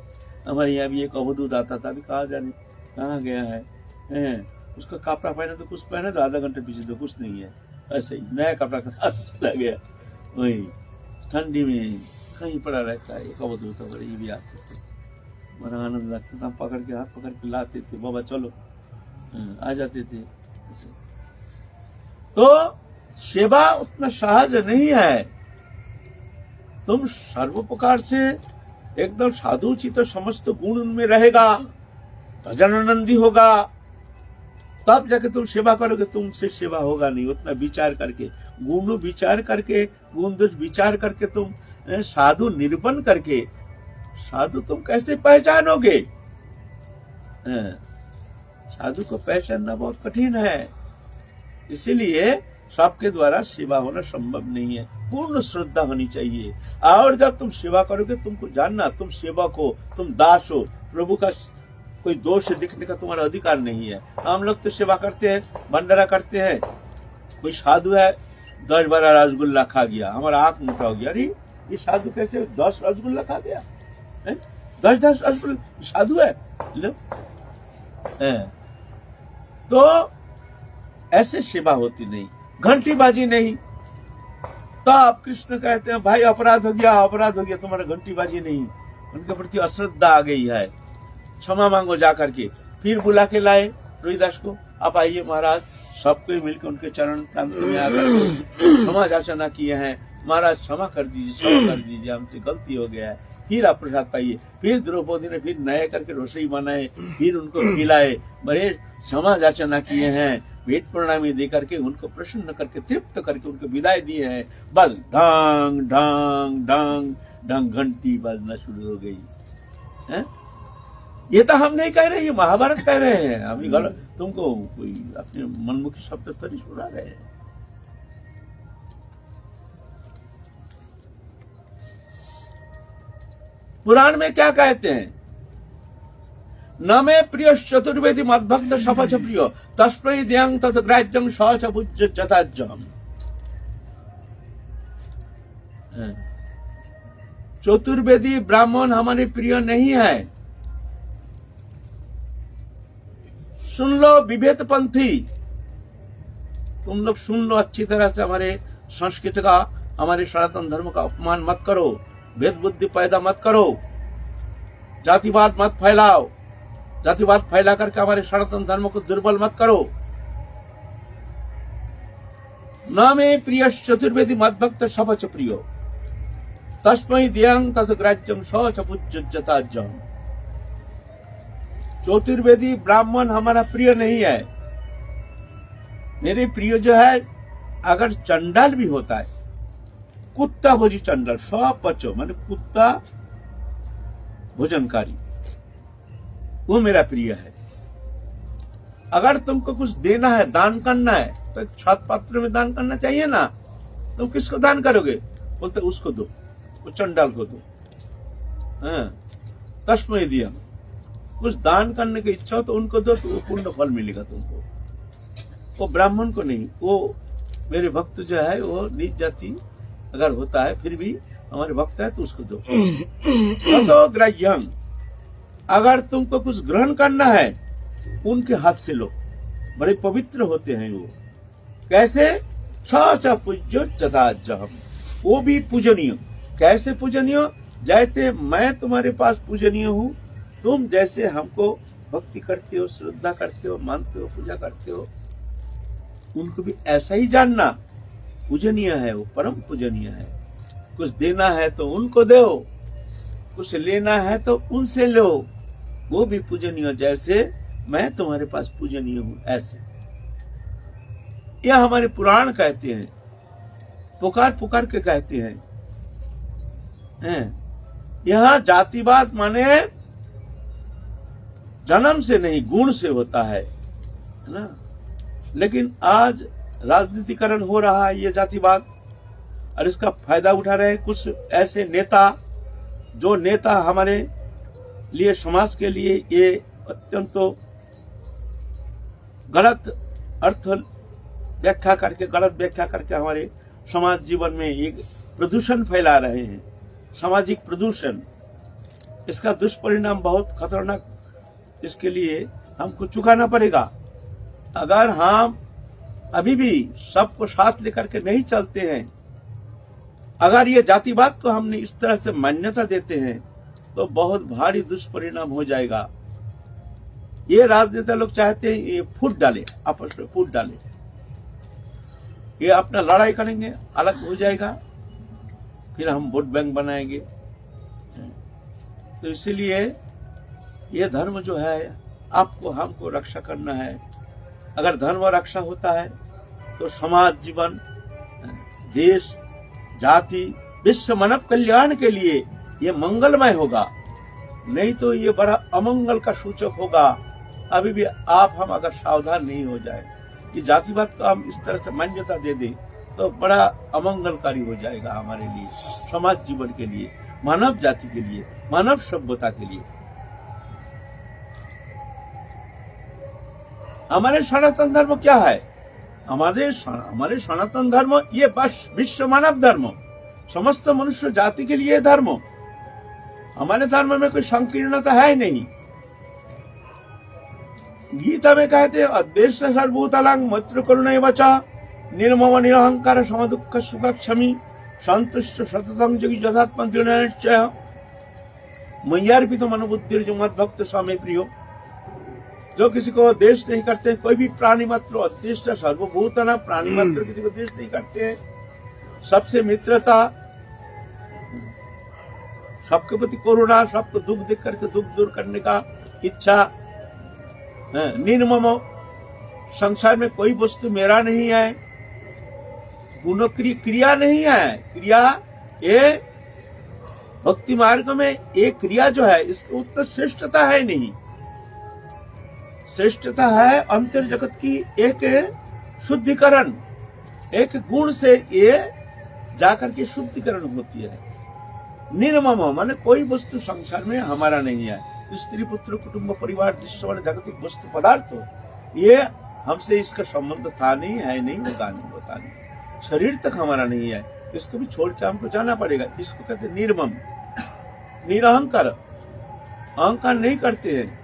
हमारे यहाँ भी एक अवधूत आता था, अभी कहाँ जाने कहाँ गया है, उसका कपड़ा पहना तो कुछ पहना तो आधा घंटे पीछे तो कुछ नहीं है, ऐसे ही नया कपड़ा का चला गया, वही ठंडी में कहीं पड़ा रहता है। एक अवधूत बड़े ये भी आते थे, बड़ा आनंद लगता था, पकड़ के हाथ पकड़ के लाते थे, बाबा चलो, आ जाते थे ऐसे। तो सेवा उतना सहज नहीं है। तुम सर्वप्रकार से एकदम साधु चित समस्त गुण उनमें रहेगा, भजनानंदी होगा, तब जाके तुम सेवा करोगे। तुमसे सेवा होगा नहीं। उतना विचार करके, गुण विचार करके, गुण दोष विचार करके, तुम साधु निरूपण करके साधु तुम कैसे पहचानोगे? साधु को पहचानना बहुत कठिन है, इसीलिए सबके द्वारा सेवा होना संभव नहीं है। पूर्ण श्रद्धा होनी चाहिए। और जब तुम सेवा करोगे, तुमको जानना तुम सेवक हो, तुम दास हो, प्रभु का कोई दोष दिखने का तुम्हारा अधिकार नहीं है। हम लोग तो सेवा करते हैं, भंडारा करते हैं, कोई साधु है 10 12 रसगुल्ला खा गया, हमारा आंख मोटा हो गया, अरे ये साधु कैसे 10 रसगुल्ला खा गया, 10 रसगुल्ला, साधु है लो। तो ऐसे सेवा होती नहीं, घंटीबाजी नहीं। तब कृष्ण कहते हैं भाई अपराध हो गया, अपराध हो गया, तुम्हारा घंटीबाजी नहीं, उनके प्रति अश्रद्धा आ गई है, क्षमा मांगो जाकर के। फिर बुला के लाए रोहिदास को, आप आइए महाराज, सबको मिलकर उनके चरण प्रांत में आकर क्षमा याचना किए हैं, महाराज क्षमा कर दीजिए, क्षमा कर दीजिए, हमसे गलती हो गया है। फिर आप प्रसाद पाइए। फिर द्रौपदी ने फिर नए करके रसोई बनाए, फिर उनको खिलाए, बड़े क्षमा याचना किए हैं, भेंट प्रणामी दे करके उनको प्रसन्न करके तृप्त करके उनको विदाई दिए हैं। बस ढंग ढंग ढंग ढंग घंटी बजना शुरू हो गई है। ये तो हम नहीं कह रहे, ये महाभारत कह रहे हैं। अभी गलत, तुमको कोई अपने मनमुखी शब्द तो नहीं सुना रहे हैं। पुराण में क्या कहते हैं? न मे प्रिय चतुर्वेदी मद्भक्त सपच प्रिय तस्मै द्यं तत् ग्राह्यं सहच पूज्य जताज्यम। चतुर्वेदी ब्राह्मण हमारे प्रिय नहीं है। सुन लो विभेद पंथी, तुम लोग सुन लो अच्छी तरह से, हमारे संस्कृति का, हमारे सनातन धर्म का अपमान मत करो, भेद बुद्धि पैदा मत करो, जातिवाद मत फैलाओ, जातिवाद फैला करके हमारे सनातन धर्म को दुर्बल मत करो। न मे प्रिय चतुर्वेदी मद्भक्त सपच प्रियो तस्मै द्यं तत् ग्राह्यं सहच पूज्य जताज्यम। चतुर्वेदी ब्राह्मण हमारा प्रिय नहीं है। मेरे प्रिय जो है, अगर चंडाल भी होता है, कुत्ता भोजी चंडाल, सब बच्चों माने कुत्ता भोजनकारी, वो मेरा प्रिय है। अगर तुमको कुछ देना है, दान करना है, तो एक छात पात्र में दान करना चाहिए ना। तुम किसको दान करोगे? बोलते उसको दो, उस चंडाल को दो। तस्मै दिया, कुछ दान करने की इच्छा हो तो उनको दो, तो वो पूर्ण फल मिलेगा तुमको। वो ब्राह्मण को नहीं। वो मेरे भक्त जो है वो नीच जाति अगर होता है, फिर भी हमारे भक्त है तो उसको दो। तो ग्राह्यं, अगर तुमको कुछ ग्रहण करना है, उनके हाथ से लो, बड़े पवित्र होते हैं वो। कैसे? सहच पूज्य जताज्यम, वो भी पूजनीय। कैसे पूजनीय? जैसे मैं तुम्हारे पास पूजनीय हूँ, तुम जैसे हमको भक्ति करते हो, श्रद्धा करते हो, मानते हो, पूजा करते हो, उनको भी ऐसा ही जानना। पूजनीय है वो, परम पूजनीय है। कुछ देना है तो उनको दो, कुछ लेना है तो उनसे लो, वो भी पूजनीय, जैसे मैं तुम्हारे पास पूजनीय हूं ऐसे। यह हमारे पुराण कहते हैं, पुकार पुकार के कहते हैं। यह जातिवाद माने जन्म से नहीं, गुण से होता है ना। लेकिन आज राजनीतिकरण हो रहा है ये जातिवाद, और इसका फायदा उठा रहे हैं कुछ ऐसे नेता, जो नेता हमारे लिए, समाज के लिए ये अत्यंत गलत अर्थ व्याख्या करके, गलत व्याख्या करके हमारे समाज जीवन में एक प्रदूषण फैला रहे हैं, सामाजिक प्रदूषण। इसका दुष्परिणाम बहुत खतरनाक, इसके लिए हमको चुकाना पड़ेगा। अगर हम अभी भी सबको साथ लेकर के नहीं चलते हैं, अगर ये जातिवाद को हमने इस तरह से मान्यता देते हैं, तो बहुत भारी दुष्परिणाम हो जाएगा। ये राजनेता लोग चाहते हैं ये फूट डाले, आपस में फूट डाले, ये अपना लड़ाई करेंगे, अलग हो जाएगा, फिर हम वोट बैंक बनाएंगे। तो इसीलिए ये धर्म जो है आपको हमको रक्षा करना है। अगर धर्म रक्षा होता है तो समाज जीवन, देश, जाति, विश्व मानव कल्याण के लिए ये मंगलमय होगा, नहीं तो ये बड़ा अमंगल का सूचक होगा। अभी भी आप हम अगर सावधान नहीं हो जाए, कि जातिवाद को हम इस तरह से मान्यता दे दें, तो बड़ा अमंगलकारी हो जाएगा हमारे लिए, समाज जीवन के लिए, मानव जाति के लिए, मानव सभ्यता के लिए। हमारे सनातन धर्म क्या है? हमारे सनातन धर्म ये बस विश्व मानव धर्म, समस्त मनुष्य जाति के लिए धर्म। हमारे धर्म में कोई संकीर्णता है नहीं। गीता में कहते हैं अद्वेष सर्वभूतानां मैत्र करुणैव च निर्मम निरहंकार समदुःख सुख क्षमी संतुष्ट सततं जगि यथात्मा दृढ़निश्चय मय्यार्पित मनोबुद्धिर जो मद भक्त स्वामी प्रियो। जो किसी को द्वेष नहीं करते, कोई भी प्राणी मात्र, अद्वेष सर्वभूतानां, प्राणी मात्र किसी को द्वेष नहीं करते हैं, सबसे मित्रता, सबके प्रति करुणा, सबको दुख देख करके दुख दूर करने का इच्छा, निर्मम, संसार में कोई वस्तु मेरा नहीं है, गुण क्रिया नहीं है। क्रिया ये भक्ति मार्ग में एक क्रिया जो है, इसको उतना श्रेष्ठता है नहीं। श्रेष्ठता है अंतर जगत की एक शुद्धिकरण, एक गुण से ये जाकर के शुद्धिकरण होती है। निर्मम माने कोई वस्तु संसार में हमारा नहीं है। स्त्री पुत्र कुटुंब परिवार दृश्य जागतिक वस्तु पदार्थ, ये हमसे इसका संबंध था नहीं, है नहीं, होगा नहीं, होता नहीं। शरीर तक हमारा नहीं है, इसको भी छोड़ के हमको जाना पड़ेगा। इसको कहते निर्मम, निरहंकार, अहंकार नहीं करते हैं।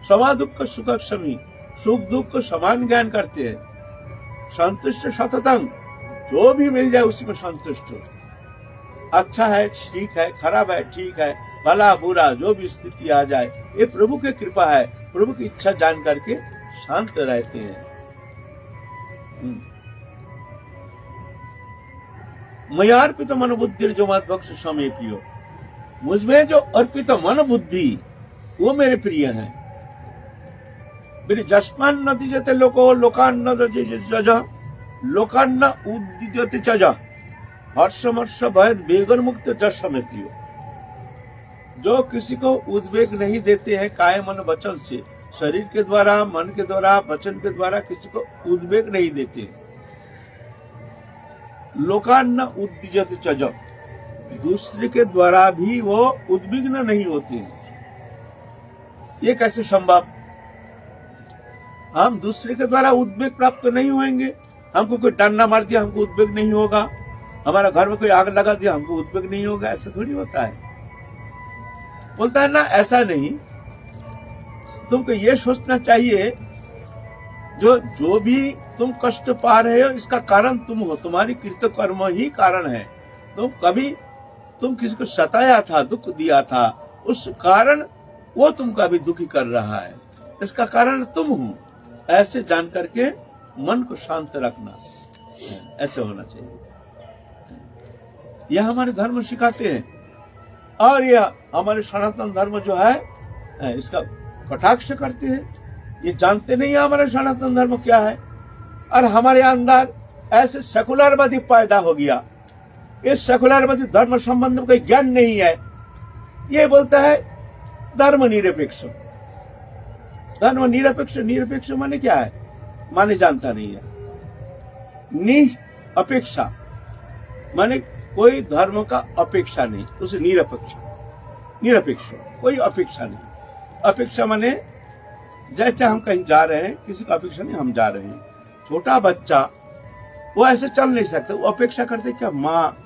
समा दुख सुख क्षमी, सुख दुख को समान ज्ञान करते हैं। संतुष्ट सततंग, जो भी मिल जाए उसी में संतुष्ट। अच्छा है ठीक है, खराब है ठीक है, भला बुरा जो भी स्थिति आ जाए, ये प्रभु की कृपा है। प्रभु की इच्छा जान करके शांत रहते हैं। मया अर्पित मन बुद्धि जो मत भक्त समय प्रियो, मुझमें जो अर्पित मन बुद्धि वो मेरे प्रिय है। मेरी जस्मान न दीजते लोको लोकान न जज, लोकान न उद्दिजते चज, हर्षमर्ष भय बेगर मुक्त जस में प्रियो। जो किसी को उद्वेग नहीं देते हैं काय मन वचन से, शरीर के द्वारा, मन के द्वारा, वचन के द्वारा किसी को उद्वेग नहीं देते। लोकान्न उद्विजत चज, दूसरे के द्वारा भी वो उद्विग्न नहीं होते। ये कैसे संभव? हम दूसरे के द्वारा उद्वेग प्राप्त नहीं होंगे। हमको कोई डंडा मार दिया, हमको उद्वेग नहीं होगा। हमारा घर में कोई आग लगा दिया, हमको उद्वेग नहीं होगा। ऐसा थोड़ी होता है। बोलता है ना, ऐसा नहीं। तुमको ये सोचना चाहिए जो भी तुम कष्ट पा रहे हो, इसका कारण तुम हो, तुम्हारी कृत कर्म ही कारण है। तुम किसी को सताया था, दुख दिया था, उस कारण वो तुमको अभी दुखी कर रहा है, इसका कारण तुम हो। ऐसे जान करके मन को शांत रखना, ऐसे होना चाहिए। यह हमारे धर्म सिखाते हैं। और यह हमारे सनातन धर्म जो है इसका कटाक्ष करते हैं। ये जानते नहीं है हमारा सनातन धर्म क्या है। और हमारे अंदर ऐसे सेकुलरवादी पैदा हो गया। इस सेकुलरवादी धर्म संबंध में कोई ज्ञान नहीं है। ये बोलता है धर्म निरपेक्ष। धर्म निरपेक्ष, निरपेक्ष माने क्या है? माने जानता नहीं है। निरपेक्षा माने कोई धर्म का अपेक्षा नहीं, उसे निरपेक्ष कोई अपेक्षा नहीं। अपेक्षा माने जैसे हम कहीं जा रहे हैं, किसी का अपेक्षा नहीं, हम जा रहे हैं। छोटा बच्चा वो ऐसे चल नहीं सकता, वो अपेक्षा करते क्या माँ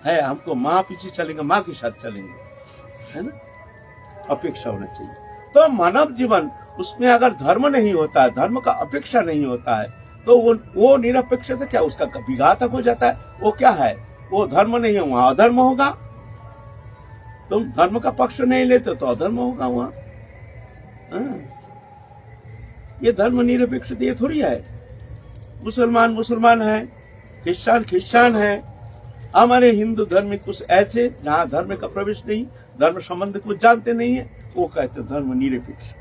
है, हमको माँ पीछे चलेंगे, माँ के साथ चलेंगे, है ना। अपेक्षा होना चाहिए। तो मानव जीवन उसमें अगर धर्म नहीं होता है, धर्म का अपेक्षा नहीं होता है, तो वो निरपेक्षता क्या उसका विघातक हो जाता है। वो क्या है, वो धर्म नहीं है, वहां अधर्म होगा। तुम धर्म का पक्ष नहीं लेते तो अधर्म होगा वहां। ये धर्म निरपेक्षता ये थोड़ी है। मुसलमान है, क्रिश्चियन है। हमारे हिंदू धर्म में कुछ ऐसे जहां धर्म का प्रवेश नहीं, धर्म संबंध को जानते नहीं है, वो कहते धर्म निरपेक्ष।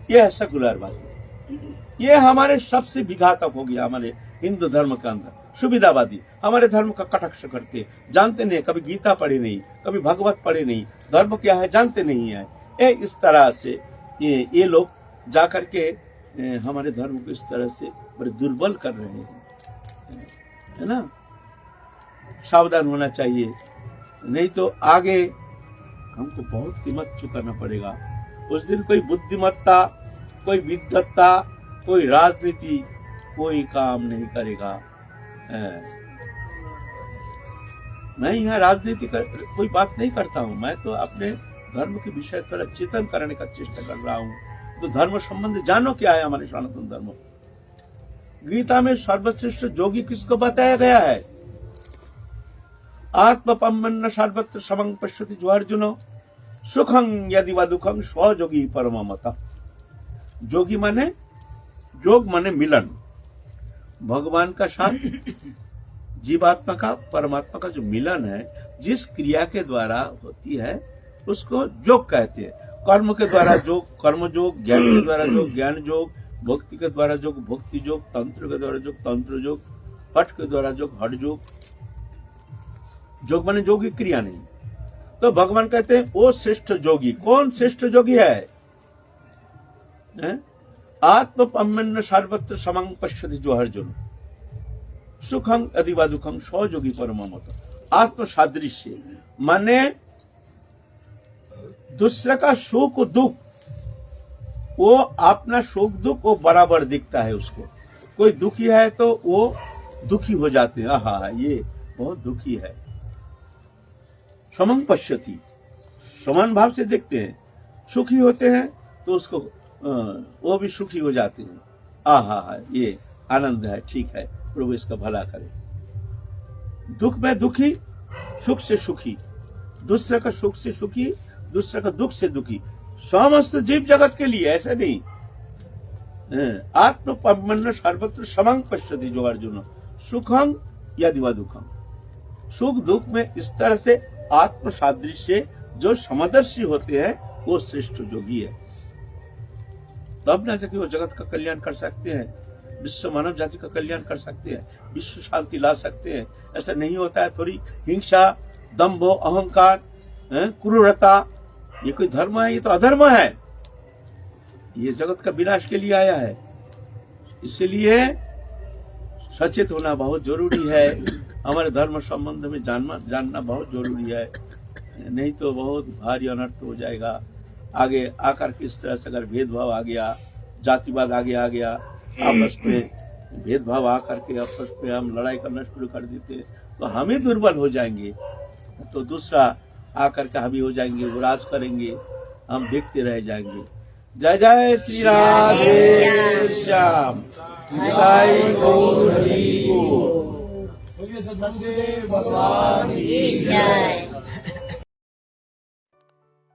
ये है सेकुलरवादी। ये हमारे सबसे विघातक हो गया हमारे हिंदू धर्म के अंदर। सुविधावादी हमारे धर्म का कटाक्ष करते, जानते नहीं, कभी गीता पढ़े नहीं, कभी भगवत पढ़े नहीं, धर्म क्या है जानते नहीं है। इस तरह से ये लोग जाकर के हमारे धर्म को इस तरह से बड़े दुर्बल कर रहे हैं, है ना। सावधान होना चाहिए, नहीं तो आगे हमको बहुत कीमत चुकाना पड़ेगा। उस दिन कोई बुद्धिमत्ता, कोई विद्वत्ता, कोई राजनीति कोई काम नहीं करेगा। मैं यहाँ राजनीति का कोई बात नहीं करता हूँ, मैं तो अपने धर्म के विषय पर चेतन करने का चेष्टा कर रहा हूँ। तो धर्म संबंध जानो क्या है हमारे सनातन धर्म। गीता में सर्वश्रेष्ठ जोगी किसको बताया गया है? आत्मपम्मन्न सर्वत्र समं पश्यति जो अर्जुनो सुखं यदि वा दुखं स्वयोगी परममतः। जोगी माने, योग माने मिलन, भगवान का साथ जीवात्मा का परमात्मा का जो मिलन है, जिस क्रिया के द्वारा होती है उसको योग कहते हैं। कर्म के द्वारा योग कर्म योग, ज्ञान के द्वारा योग ज्ञान योग, भक्ति के द्वारा योग भक्ति योग, तंत्र के द्वारा योग तंत्र योग, हठ के द्वारा योग हठ योग। योग माने योगी क्रिया नहीं। तो भगवान कहते हैं वो श्रेष्ठ योगी। कौन श्रेष्ठ योगी है? आत्मपम्मन्न सर्वत्र समं पश्यति जो अर्जुन सुखं यदि वा दुखं स्वयोगी परममतः। आत्म सादृश्य माने दूसरे का सुख दुख, वो अपना सुख दुख वो बराबर दिखता है उसको। कोई दुखी है तो वो दुखी हो जाते हैं, आहा ये बहुत दुखी है। समं पश्यति, समान भाव से देखते हैं। सुखी होते हैं तो उसको वो भी सुखी हो जाते हैं, आहा ये आनंद है, ठीक है, प्रभु इसका भला करे। दुख में दुखी, सुख से सुखी, दूसरे का सुख से सुखी, दूसरे का दुख से दुखी। समस्त जीव जगत के लिए ऐसा नहीं। आत्मपम्मन्न सर्वत्र समं पश्यति जो अर्जुन सुखं यदि वा दुखं। सुख दुख में इस तरह से आत्म सादृश्य जो समदर्शी होते हैं वो श्रेष्ठ योगी है। तब ना जाके वो जगत का कल्याण कर सकते हैं, विश्व मानव जाति का कल्याण कर सकते हैं, विश्व शांति ला सकते हैं। ऐसा नहीं होता है थोड़ी हिंसा, दंभ, अहंकार, क्रूरता, ये कोई धर्म है? ये तो अधर्म है। ये जगत का विनाश के लिए आया है। इसलिए सचेत होना बहुत जरूरी है। हमारे धर्म संबंध में जानना बहुत जरूरी है, नहीं तो बहुत भारी अनर्थ हो जाएगा। आगे आकर के इस तरह से अगर भेदभाव आ गया, जातिवाद आगे आ गया, आपस में भेदभाव आकर के आपस में हम लड़ाई करना शुरू कर देते तो हम ही दुर्बल हो जाएंगे। तो दूसरा आकर के हम ही हो जाएंगे, वो राज करेंगे, हम देखते रह जाएंगे। जय जय श्री राधे श्याम, जय गौर हरि बोल। सद्गुरुदेव भगवान की जय।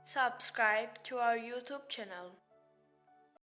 Subscribe to our YouTube channel.